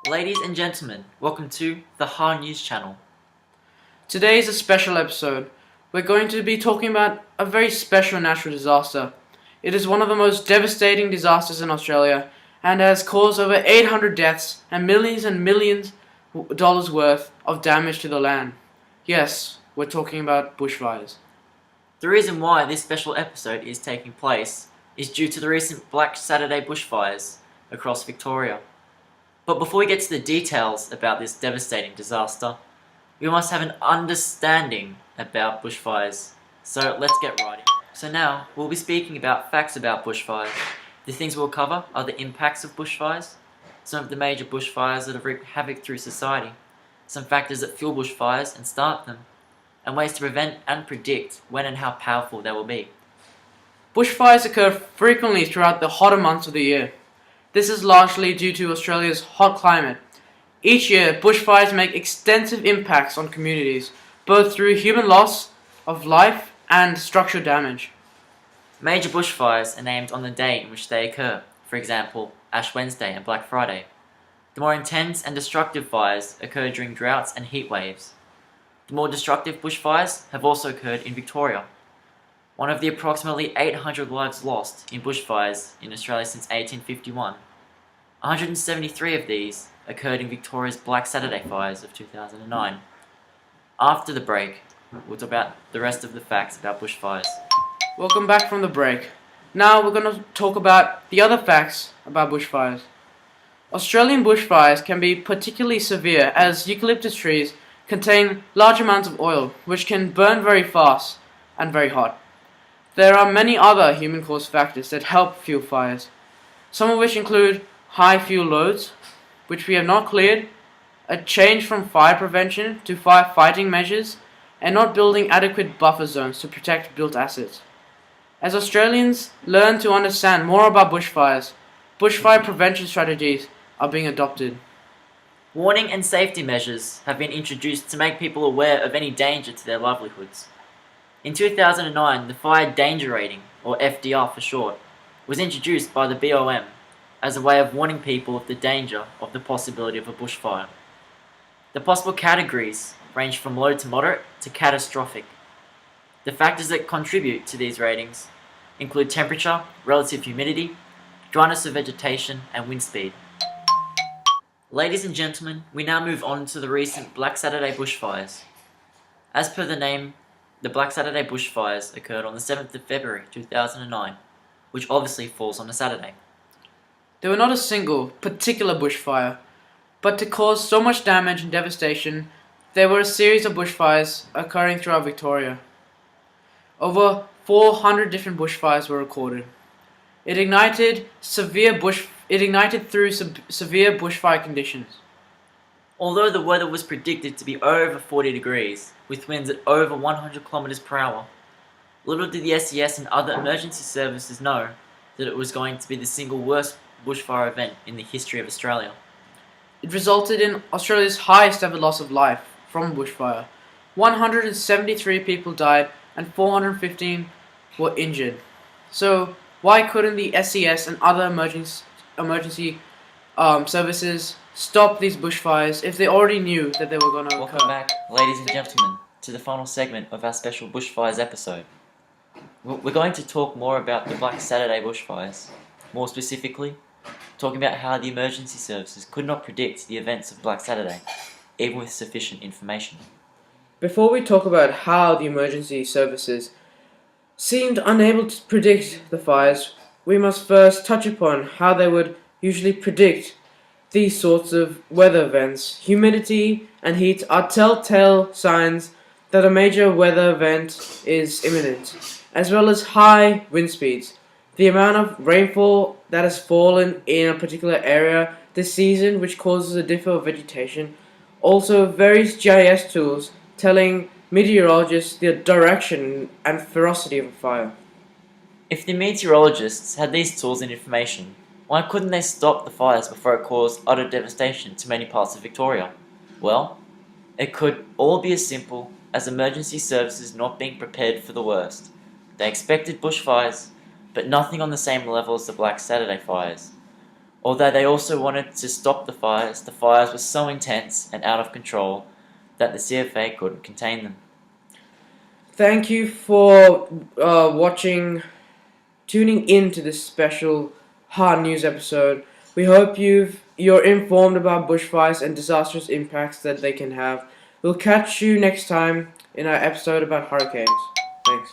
Ladies and gentlemen, welcome to the Ha News Channel. Today is a special episode. We're going to be talking about a very special natural disaster. It is one of the most devastating disasters in Australia and has caused over 800 deaths and millions dollars worth of damage to the land. Yes, we're talking about bushfires. The reason why this special episode is taking place is due to the recent Black Saturday bushfires across Victoria. But before we get to the details about this devastating disaster, we must have an understanding about bushfires. So let's get right in. So now, we'll be speaking about facts about bushfires. The things we'll cover are the impacts of bushfires, some of the major bushfires that have wreaked havoc through society, some factors that fuel bushfires and start them, and ways to prevent and predict when and how powerful they will be. Bushfires occur frequently throughout the hotter months of the year. This is largely due to Australia's hot climate. Each year, bushfires make extensive impacts on communities, both through human loss of life and structural damage. Major bushfires are named on the day in which they occur, for example, Ash Wednesday and Black Friday. The more intense and destructive fires occur during droughts and heat waves. The more destructive bushfires have also occurred in Victoria. One of the approximately 800 lives lost in bushfires in Australia since 1851. 173 of these occurred in Victoria's Black Saturday fires of 2009. After the break, we'll talk about the rest of the facts about bushfires. Welcome back from the break. Now we're going to talk about the other facts about bushfires. Australian bushfires can be particularly severe as eucalyptus trees contain large amounts of oil, which can burn very fast and very hot. There are many other human-caused factors that help fuel fires, some of which include high fuel loads, which we have not cleared, a change from fire prevention to firefighting measures, and not building adequate buffer zones to protect built assets. As Australians learn to understand more about bushfires, bushfire prevention strategies are being adopted. Warning and safety measures have been introduced to make people aware of any danger to their livelihoods. In 2009, the Fire Danger Rating, or FDR for short, was introduced by the BOM as a way of warning people of the danger of the possibility of a bushfire. The possible categories range from low to moderate to catastrophic. The factors that contribute to these ratings include temperature, relative humidity, dryness of vegetation, and wind speed. Ladies and gentlemen, we now move on to the recent Black Saturday bushfires. As per the name, the Black Saturday bushfires occurred on the 7th of February 2009, which obviously falls on a Saturday. They were not a single, particular bushfire, but to cause so much damage and devastation, there were a series of bushfires occurring throughout Victoria. Over 400 different bushfires were recorded. It ignited through severe bushfire conditions. Although the weather was predicted to be over 40 degrees, with winds at over 100 km per hour, little did the SES and other emergency services know that it was going to be the single worst bushfire event in the history of Australia. It resulted in Australia's highest ever loss of life from bushfire. 173 people died and 415 were injured. So why couldn't the SES and other emergency services stop these bushfires if they already knew that they were going to occur? Welcome back, ladies and gentlemen, to the final segment of our special bushfires episode. We're going to talk more about the Black Saturday bushfires. More specifically, talking about how the emergency services could not predict the events of Black Saturday, even with sufficient information. Before we talk about how the emergency services seemed unable to predict the fires, we must first touch upon how they would usually predict these sorts of weather events. Humidity and heat are telltale signs that a major weather event is imminent, as well as high wind speeds. The amount of rainfall that has fallen in a particular area this season, which causes a dip of vegetation. Also, various GIS tools telling meteorologists the direction and ferocity of a fire. If the meteorologists had these tools and information, why couldn't they stop the fires before it caused utter devastation to many parts of Victoria? Well, it could all be as simple as emergency services not being prepared for the worst. They expected bushfires, but nothing on the same level as the Black Saturday fires. Although they also wanted to stop the fires were so intense and out of control that the CFA couldn't contain them. Thank you for tuning in to this special hard news episode. We hope you're informed about bushfires and disastrous impacts that they can have. We'll catch you next time in our episode about hurricanes. Thanks.